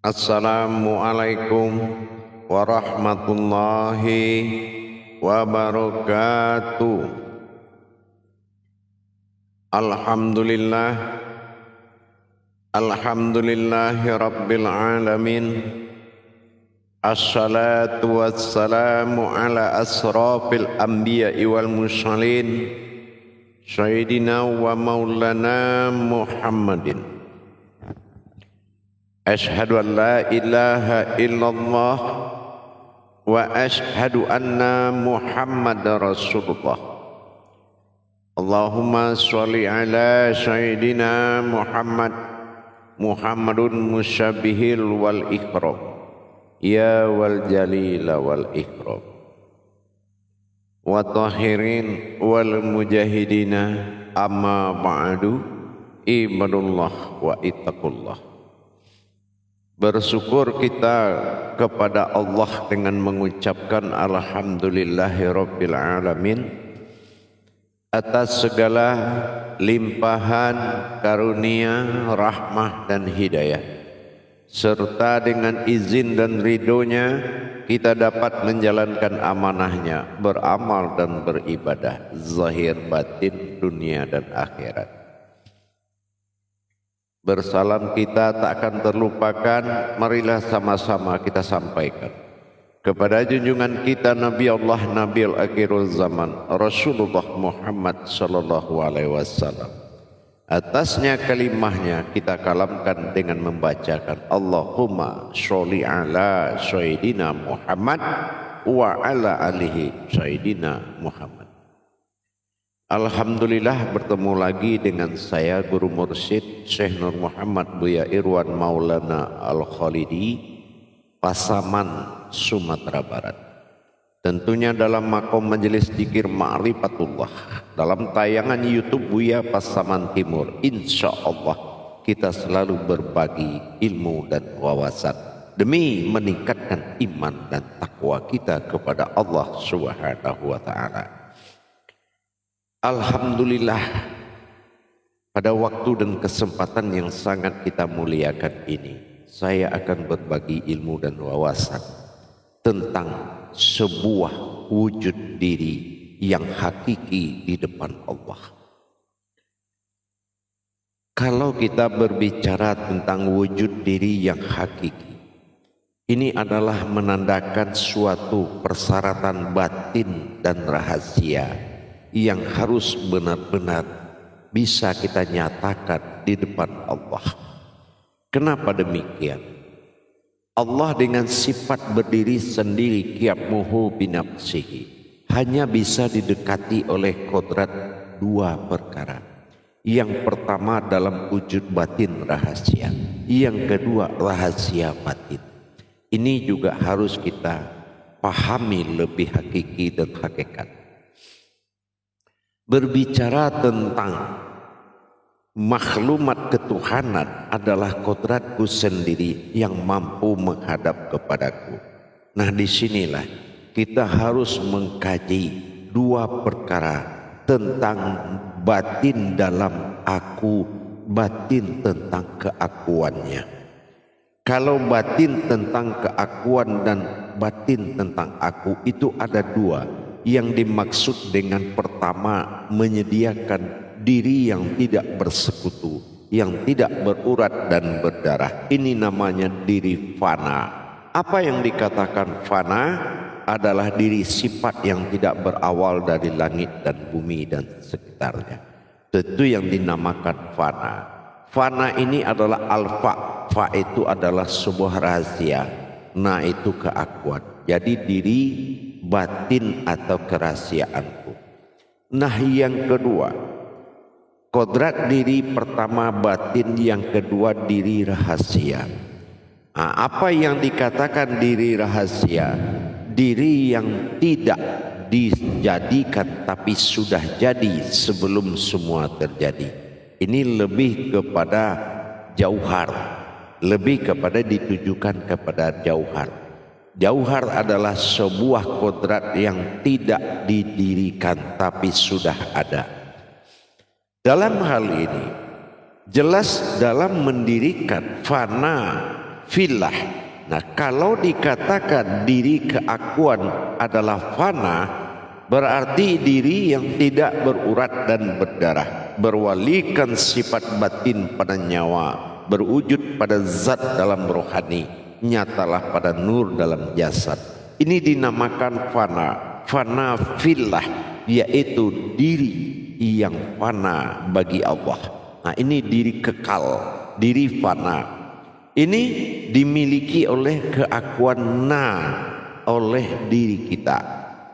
Assalamualaikum warahmatullahi wabarakatuh. Alhamdulillah, alhamdulillahi rabbil alamin. Assalatu wassalamu ala asrafil anbiya'i wal mursalin, sayyidina wa maulana Muhammadin. Ashhadu an la ilaha illallah wa ashhadu anna Muhammadar Rasulullah. Allahumma sholli ala sayyidina Muhammadun musyabihil wal ikram, ya wal jalila wal ikram, wa tahirin wal mujahidina, amma ba'du, ibadullah wa ittaqullah. Bersyukur kita kepada Allah dengan mengucapkan alhamdulillahirabbil alamin atas segala limpahan karunia, rahmah dan hidayah, serta dengan izin dan ridhonya kita dapat menjalankan amanahnya, beramal dan beribadah zahir batin, dunia dan akhirat. Bersalam kita tak akan terlupakan, marilah sama-sama kita sampaikan kepada junjungan kita Nabi Allah Nabiul Akhirul Zaman Rasulullah Muhammad sallallahu alaihi wasallam. Atasnya kalimahnya kita kalamkan dengan membacakan Allahumma sholli ala sayyidina Muhammad wa ala alihi sayyidina Muhammad. Alhamdulillah bertemu lagi dengan saya Guru Mursyid Syekh Nur Muhammad Buya Irwan Maulana Al-Khalidi, Pasaman, Sumatera Barat. Tentunya dalam makom majelis dzikir Ma'rifatullah dalam tayangan YouTube Buya Pasaman Timur. Insya Allah kita selalu berbagi ilmu dan wawasan demi meningkatkan iman dan takwa kita kepada Allah Subhanahu wa Ta'ala. Alhamdulillah, pada waktu dan kesempatan yang sangat kita muliakan ini, saya akan berbagi ilmu dan wawasan tentang sebuah wujud diri yang hakiki di depan Allah. Kalau kita berbicara tentang wujud diri yang hakiki, ini adalah menandakan suatu persyaratan batin dan rahasia yang harus benar-benar bisa kita nyatakan di depan Allah. Kenapa demikian? Allah dengan sifat berdiri sendiri qiyyamuhu binafsihi hanya bisa didekati oleh kodrat dua perkara. Yang pertama dalam wujud batin rahasia, yang kedua rahasia batin. Ini juga harus kita pahami lebih hakiki dan hakikat. Berbicara tentang maklumat ketuhanan adalah kodratku sendiri yang mampu menghadap kepadaku. Nah, disinilah kita harus mengkaji dua perkara tentang batin dalam aku, batin tentang keakuannya. Kalau batin tentang keakuan dan batin tentang aku itu ada dua. Yang dimaksud dengan pertama menyediakan diri yang tidak bersekutu, yang tidak berurat dan berdarah. Ini namanya diri fana. Apa yang dikatakan fana adalah diri sifat yang tidak berawal dari langit dan bumi dan sekitarnya. Itu yang dinamakan fana. Fana ini adalah alfa. Fa itu adalah sebuah rahasia. Nah, itu keakuan. Jadi diri batin atau kerahasiaanku. Nah, yang kedua, kodrat diri pertama batin, yang kedua diri rahasia. Nah, apa yang dikatakan diri rahasia? Diri yang tidak dijadikan tapi sudah jadi sebelum semua terjadi. Ini lebih kepada jauhar, lebih kepada ditujukan kepada jauhar. Jauhar adalah sebuah kodrat yang tidak didirikan tapi sudah ada. Dalam hal ini jelas dalam mendirikan fana fillah. Nah, kalau dikatakan diri keakuan adalah fana, berarti diri yang tidak berurat dan berdarah, berwalikan sifat batin pada nyawa, berwujud pada zat dalam rohani, nyatalah pada nur dalam jasad. Ini dinamakan fana, fana fillah, yaitu diri yang fana bagi Allah. Nah, ini diri kekal, diri fana. Ini dimiliki oleh keakuan oleh diri kita.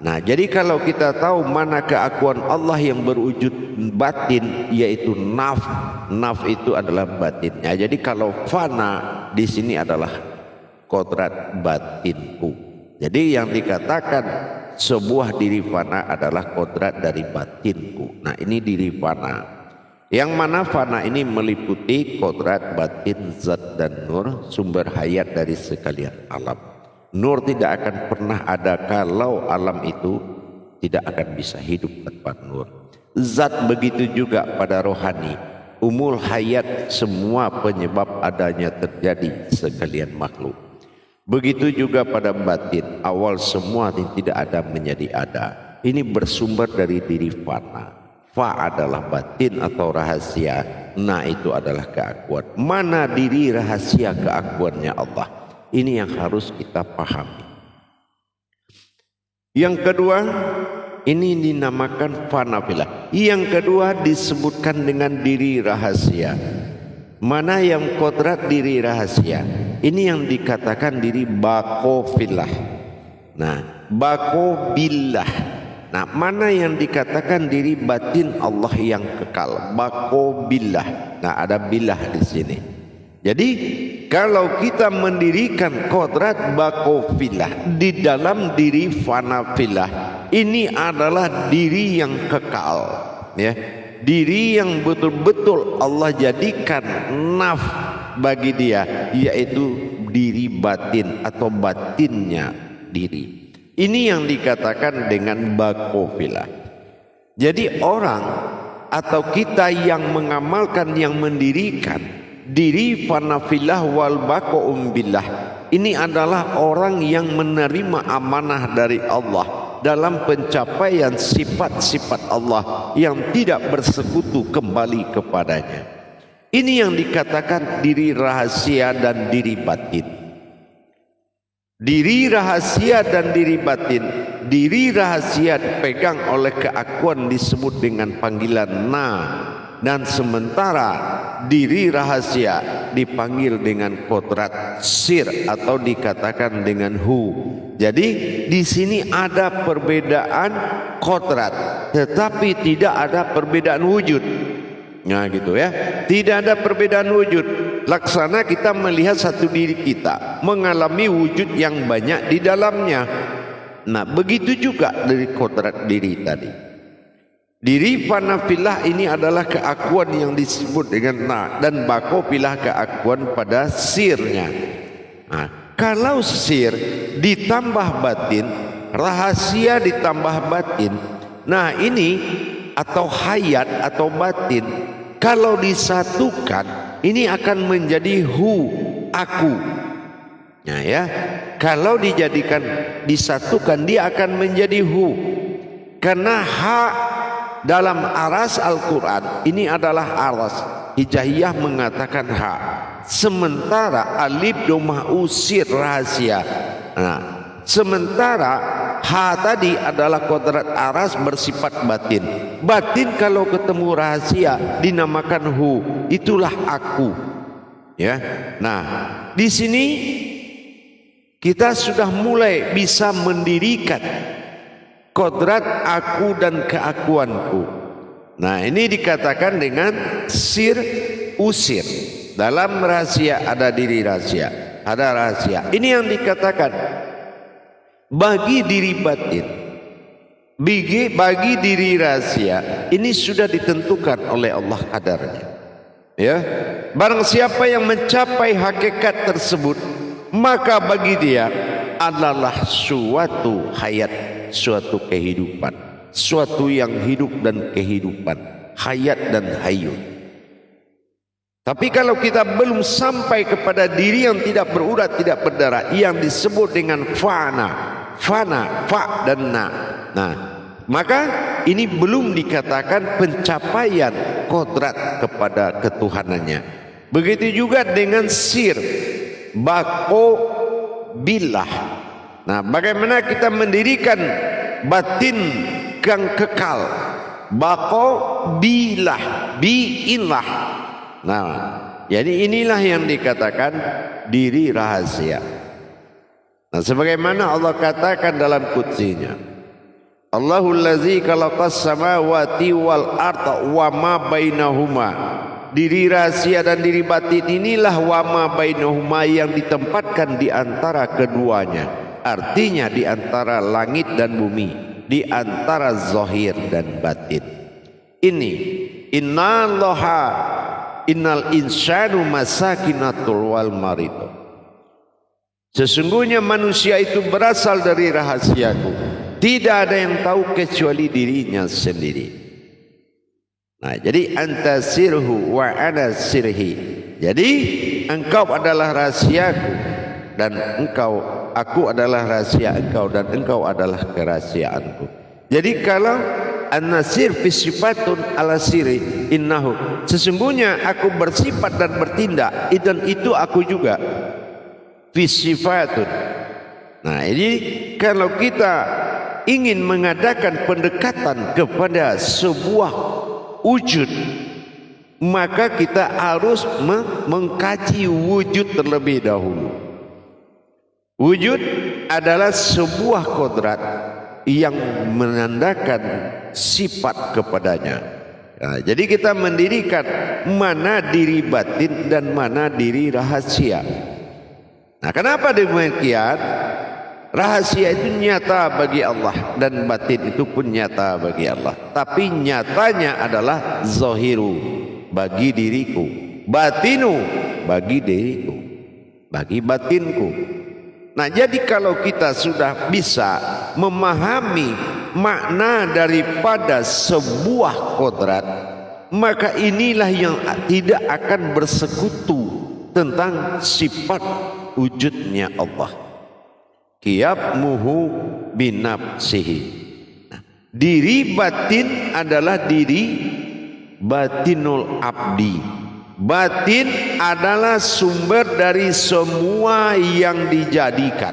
Nah, jadi kalau kita tahu mana keakuan Allah yang berwujud batin, yaitu naf itu adalah batinnya. Jadi kalau fana di sini adalah kodrat batinku. Jadi yang dikatakan sebuah diri fana adalah kodrat dari batinku. Nah, ini diri fana. Yang mana fana ini meliputi kodrat, batin, zat dan nur, sumber hayat dari sekalian alam. Nur tidak akan pernah ada kalau alam itu tidak akan bisa hidup tanpa nur. Zat begitu juga pada rohani, umul hayat, semua penyebab adanya terjadi sekalian makhluk. Begitu juga pada batin, awal semua tidak ada menjadi ada. Ini bersumber dari diri fana. Fa adalah batin atau rahasia, na itu adalah keakuan. Mana diri rahasia keakuannya Allah? Ini yang harus kita pahami. Yang kedua, ini dinamakan fana fillah. Yang kedua disebutkan dengan diri rahasia. Mana yang kodrat diri rahasia? Ini yang dikatakan diri bako fillah. Nah, bako billah. Nah, mana yang dikatakan diri batin Allah yang kekal, bako billah. Nah, ada billah di sini. Jadi kalau kita mendirikan kodrat bako fillah di dalam diri fana fillah, ini adalah diri yang kekal, ya. Diri yang betul-betul Allah jadikan naf bagi dia, yaitu diri batin atau batinnya diri. Ini yang dikatakan dengan bako fillah. Jadi orang atau kita yang mengamalkan, yang mendirikan diri fana fillah wal bako billah, ini adalah orang yang menerima amanah dari Allah dalam pencapaian sifat-sifat Allah yang tidak bersekutu kembali kepadanya. Ini yang dikatakan diri rahasia dan diri batin. Diri rahasia dan diri batin. Diri rahasia dipegang oleh keakuan disebut dengan panggilan na, dan sementara diri rahasia dipanggil dengan kodrat sir atau dikatakan dengan hu. Jadi di sini ada perbedaan kodrat, tetapi tidak ada perbedaan wujud. Nah, gitu ya. Tidak ada perbedaan wujud. Laksana kita melihat satu diri kita mengalami wujud yang banyak di dalamnya. Nah, begitu juga dari kodrat diri tadi. Diri fana fillah ini adalah keakuan yang disebut dengan na, dan bako fillah keakuan pada sirnya. Nah, kalau sir ditambah batin, rahasia ditambah batin, nah ini atau hayat atau batin, kalau disatukan ini akan menjadi hu, aku. Nah, ya, kalau dijadikan disatukan dia akan menjadi hu. Karena ha dalam aras Al-Quran ini adalah aras. Hijaiyah mengatakan ha. Sementara alif domah usir rahasia. Nah, sementara ha tadi adalah kodrat aras bersifat batin. Batin kalau ketemu rahasia dinamakan hu. Itulah aku. Ya. Nah, di sini kita sudah mulai bisa mendirikan kodrat aku dan keakuanku. Nah, ini dikatakan dengan sir usir. Dalam rahasia ada diri rahasia, ada rahasia. Ini yang dikatakan bagi diri batin, bagi diri rahasia, ini sudah ditentukan oleh Allah kadarnya. Ya, barang siapa yang mencapai hakikat tersebut, maka bagi dia adalah suatu hayat, suatu kehidupan, suatu yang hidup dan kehidupan, hayat dan hayut. Tapi kalau kita belum sampai kepada diri yang tidak berurat, tidak berdarah, yang disebut dengan fana, fa dan na. Nah, maka ini belum dikatakan pencapaian kodrat kepada ketuhanannya. Begitu juga dengan sir, bako, bilah. Nah, bagaimana kita mendirikan batin yang kekal, bako, bilah, biilah. Nah, jadi inilah yang dikatakan diri rahasia. Nah, sebagaimana Allah katakan dalam qudsinya, Allahul ladzi khalaqas samawati wal arda wa ma bainahuma. Diri rahasia dan diri batin inilah wa ma bainahuma yang ditempatkan di antara keduanya. Artinya di antara langit dan bumi, di antara zahir dan batin. Ini innallaha innal insanu masakinatul wal maridu. Sesungguhnya manusia itu berasal dari rahasiaku. Tidak ada yang tahu kecuali dirinya sendiri. Nah, jadi anta sirhu wa ana sirhi. Jadi engkau adalah rahasiaku dan aku adalah rahasia engkau dan engkau adalah kerahasiaanku. Jadi kalau an-nasir fi sifatun ala siri innahu, sesungguhnya aku bersifat dan bertindak dan itu aku juga fi sifatun. Nah, ini kalau kita ingin mengadakan pendekatan kepada sebuah wujud, maka kita harus mengkaji wujud terlebih dahulu. Wujud adalah sebuah kodrat yang menandakan sifat kepadanya. Nah, jadi kita mendirikan mana diri batin dan mana diri rahasia. Nah, kenapa demikian? Rahasia itu nyata bagi Allah dan batin itu pun nyata bagi Allah. Tapi nyatanya adalah zahiru bagi diriku, batinu bagi diriku, bagi batinku. Nah, jadi kalau kita sudah bisa memahami makna daripada sebuah kodrat, maka inilah yang tidak akan bersekutu tentang sifat wujudnya Allah. Qiyammuhu binafsihi. Nah, diri batin adalah diri batinul abdi. Batin adalah sumber dari semua yang dijadikan.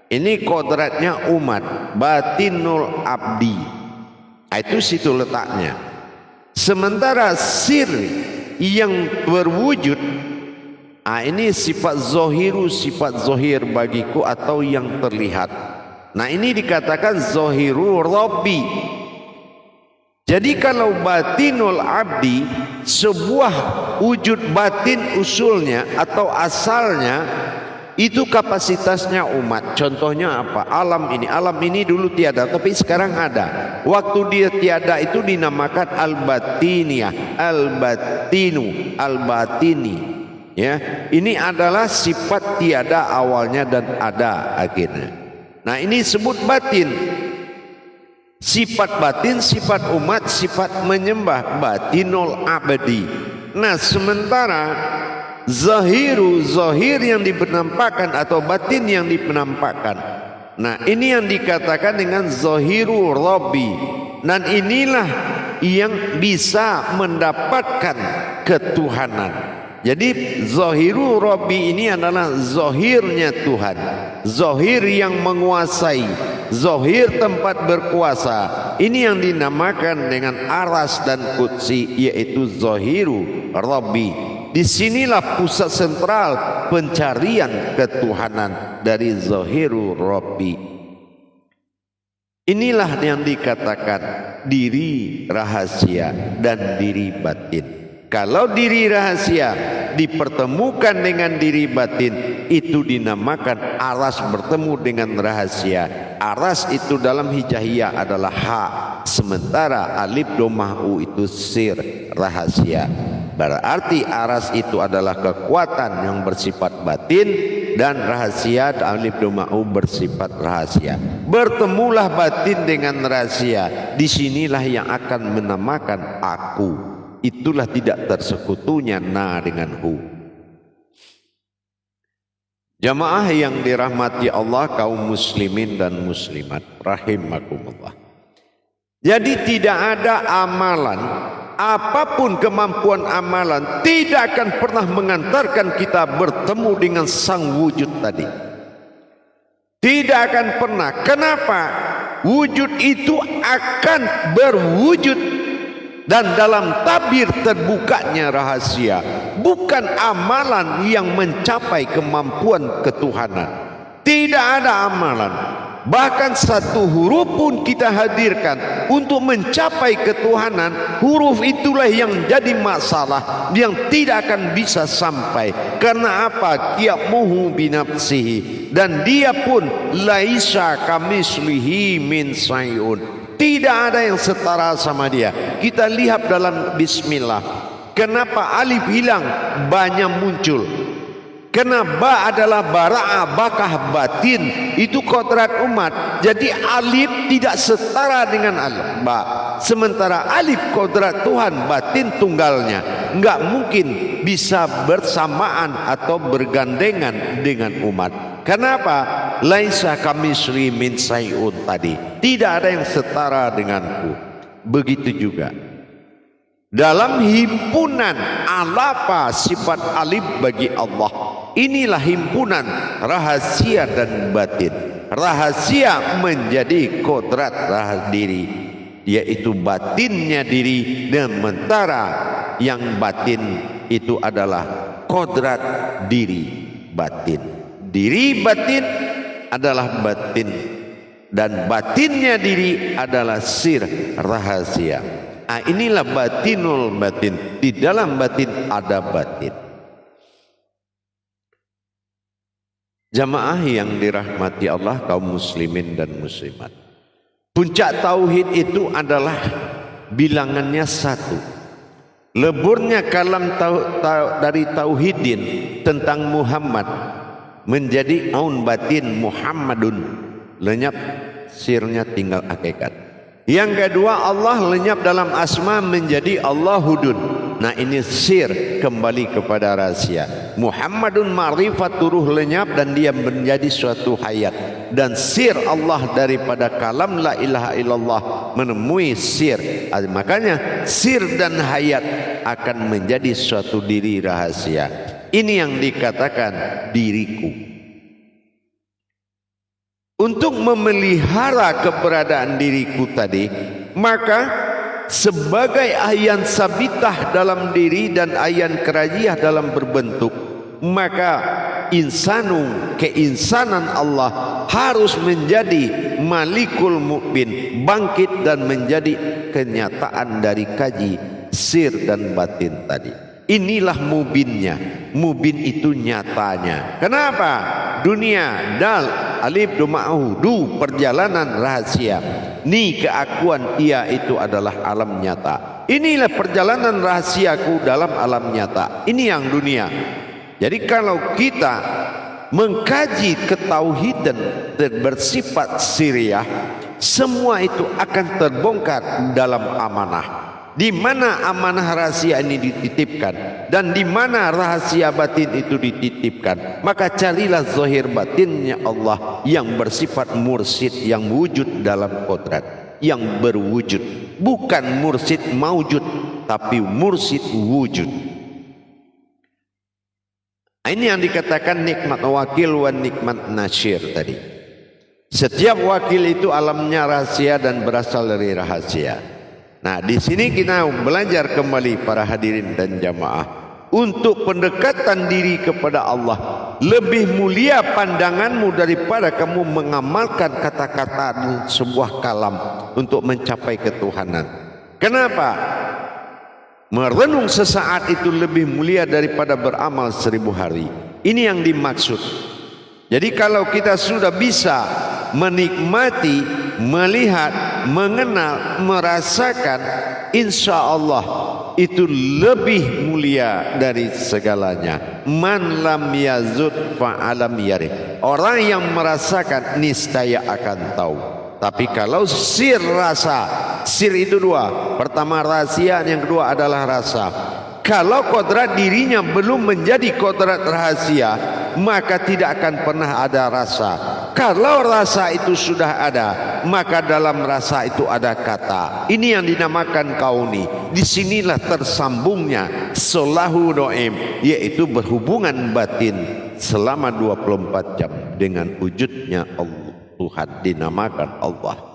Ini kodratnya umat, batinul abdi. Itu situ letaknya. Sementara sir yang berwujud, ini sifat zohiru, sifat zohir bagiku atau yang terlihat. Nah, ini dikatakan zohiru Rabbi. Jadi kalau batinul abdi, sebuah wujud batin usulnya atau asalnya itu kapasitasnya umat. Contohnya apa? Alam ini dulu tiada tapi sekarang ada. Waktu dia tiada itu dinamakan al-batiniyah, al-batinu, al-batini. Ya, ini adalah sifat tiada awalnya dan ada akhirnya. Nah, ini sebut batin. Sifat batin, sifat umat, sifat menyembah, batinul abdi. Nah, sementara zahiru, zahir yang dipenampakkan atau batin yang dipenampakkan. Nah, ini yang dikatakan dengan zahiru Rabbi. Dan inilah yang bisa mendapatkan ketuhanan. Jadi zahiru Rabbi ini adalah zahirnya Tuhan, zahir yang menguasai, zahir tempat berkuasa. Ini yang dinamakan dengan aras dan qudsi, yaitu zahiru Rabbi. Disinilah pusat sentral pencarian ketuhanan dari zahiru Rabbi. Inilah yang dikatakan diri rahasia dan diri batin. Kalau diri rahasia dipertemukan dengan diri batin, itu dinamakan aras bertemu dengan rahasia. Aras itu dalam hijaiyah adalah ha, sementara alif domah u itu sir, rahasia. Berarti aras itu adalah kekuatan yang bersifat batin dan rahasia alif domah u bersifat rahasia. Bertemulah batin dengan rahasia. Disinilah yang akan menamakan aku. itulah tidak tersekutunya na dengan hu. Jamaah yang dirahmati Allah, kaum muslimin dan muslimat rahimakumullah. Jadi tidak ada amalan, apapun kemampuan amalan, tidak akan pernah mengantarkan kita bertemu dengan sang wujud tadi. Tidak akan pernah. Kenapa? Wujud itu akan berwujud, dan dalam tabir terbukanya rahasia, bukan amalan yang mencapai kemampuan ketuhanan. Tidak ada amalan, bahkan satu huruf pun kita hadirkan untuk mencapai ketuhanan, huruf itulah yang jadi masalah, yang tidak akan bisa sampai. Karena apa? Qiyamuhu binafsihi, dan dia pun laisa kamislihi min syai'un. Tidak ada yang setara sama dia. Kita lihat dalam bismillah. Kenapa alif hilang, ba-nya muncul? Karena ba adalah bara'a, bakah batin. Itu kodrat umat. Jadi alif tidak setara dengan alif ba. Sementara alif kodrat Tuhan, batin tunggalnya. Enggak mungkin bisa bersamaan atau bergandengan dengan umat. Kenapa? Laisa kamisli min sayun tadi. Tidak ada yang setara denganku. Begitu juga dalam himpunan alapa sifat alif bagi Allah. Inilah himpunan rahasia dan batin. Rahasia menjadi kodrat diri, yaitu batinnya diri, dan sementara yang batin itu adalah kodrat diri batin. Diri batin adalah batin, dan batinnya diri adalah sir rahasia. Nah, inilah batinul batin. Di dalam batin ada batin. Jamaah yang dirahmati Allah, kaum muslimin dan muslimat, puncak tauhid itu adalah bilangannya satu. Leburnya kalam dari tauhidin tentang Muhammad menjadi aun batin Muhammadun, lenyap sirnya, tinggal hakikat. Yang kedua, Allah lenyap dalam asma menjadi Allahudun. Nah, ini sir, kembali kepada rahasia. Muhammadun ma'rifat turuh lenyap dan dia menjadi suatu hayat. Dan sir Allah daripada kalam la ilaha illallah menemui sir. Makanya sir dan hayat akan menjadi suatu diri rahasia. Ini yang dikatakan diriku. Untuk memelihara keberadaan diriku tadi, maka sebagai ayan sabitah dalam diri dan ayan kerajiyah dalam berbentuk, maka insanu, keinsanan Allah harus menjadi malikul mukmin, bangkit dan menjadi kenyataan dari kaji sir dan batin tadi. Inilah mubinnya. Mubin itu nyatanya. Kenapa? Dunia, dal, alif, doma'u, du, perjalanan rahasia. Ni, keakuan, ia itu adalah alam nyata. Inilah perjalanan rahasiaku dalam alam nyata. Ini yang dunia. Jadi kalau kita mengkaji ketauhidan dan bersifat siriyah, semua itu akan terbongkar dalam amanah. Di mana amanah rahasia ini dititipkan dan di mana rahasia batin itu dititipkan, maka carilah zahir batinnya Allah yang bersifat mursid, yang wujud dalam kodrat, yang berwujud, bukan mursid maujud tapi mursid wujud. Ini yang dikatakan nikmat wakil wa nikmat nasyir tadi. Setiap wakil itu alamnya rahasia dan berasal dari rahasia. Nah, di sini kita belajar kembali para hadirin dan jamaah, untuk pendekatan diri kepada Allah lebih mulia pandanganmu daripada kamu mengamalkan kata-kata sebuah kalam untuk mencapai ketuhanan. Kenapa? Merenung sesaat itu lebih mulia daripada beramal 1000 hari. Ini yang dimaksud. Jadi kalau kita sudah bisa menikmati, melihat, mengenal, merasakan, insya Allah itu lebih mulia dari segalanya. Man lam yazud fa'alam yarif. Orang yang merasakan niscaya akan tahu. Tapi kalau sir rasa, Sir itu dua. Pertama rahasia, yang kedua adalah rasa. Kalau kodrat dirinya belum menjadi kodrat rahasia, maka tidak akan pernah ada rasa. Kalau rasa itu sudah ada, maka dalam rasa itu ada kata. Ini yang dinamakan kauni. Disinilah tersambungnya solahu do'im, yaitu berhubungan batin selama 24 jam dengan wujudnya Allah. Tuhan dinamakan Allah.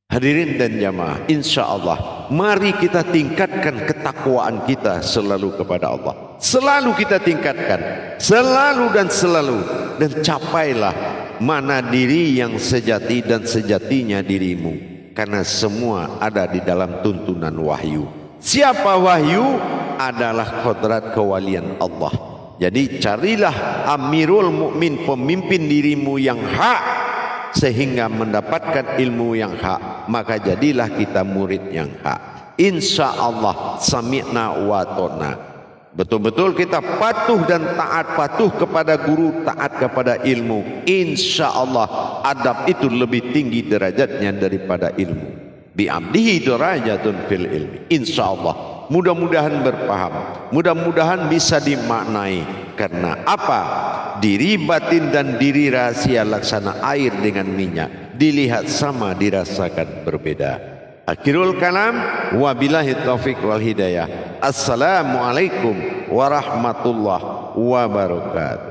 Hadirin dan jamaah, insya Allah mari kita tingkatkan ketakwaan kita selalu kepada Allah. Selalu kita tingkatkan, selalu dan selalu. Dan capailah mana diri yang sejati dan sejatinya dirimu. Karena semua ada di dalam tuntunan wahyu. Siapa wahyu? Adalah kodrat kewalian Allah. Jadi carilah Amirul Mukmin, pemimpin dirimu yang hak, sehingga mendapatkan ilmu yang hak, maka jadilah kita murid yang hak. Insya Allah sami'na wa ta'na. Betul-betul kita patuh dan taat, patuh kepada guru, taat kepada ilmu. Insya Allah adab itu lebih tinggi derajatnya daripada ilmu. Bi'abdihi derajatun fil ilmi. Insya Allah mudah-mudahan berpaham, mudah-mudahan bisa dimaknai. Karena apa? Diri batin dan diri rahasia laksana air dengan minyak, dilihat sama dirasakan berbeda. Akhirul kalam, wabillahi taufiq wal hidayah. Assalamualaikum warahmatullahi wabarakatuh.